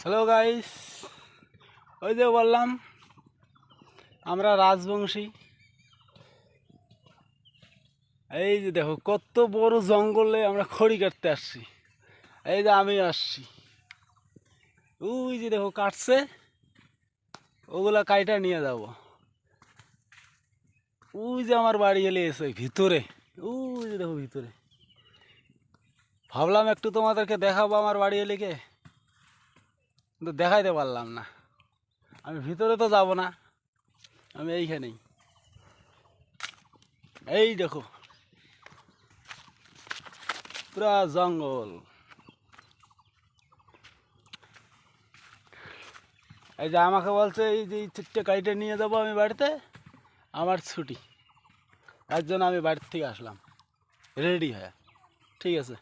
Hello guys, ওই যে বললাম আমরা রাজবংশী। এই যে দেখো কত বড় জঙ্গলে আমরা খড়ি কাটতে আসছি। এই যে আমি আসছি, ওই যে দেখো কাটছে, ওগুলা কাইটা নিয়ে যাব। ওই যে আমার বাড়ি এলে এসে ভিতরে, ওই যে দেখো ভিতরে। ভাবলাম একটু তোমাদেরকে দেখাবো আমার বাড়ি এলেকে, কিন্তু দেখাইতে পারলাম না। আমি ভিতরে তো যাব না, আমি এইখানেই। এই দেখো পুরা জঙ্গল। এই যে আমাকে বলছে এই যে এই চারটে কাইটে নিয়ে যাবো আমি বাড়িতে, আমার ছুটি, তার জন্য আমি বাড়ির থেকে আসলাম রেডি হয়ে। ঠিক আছে।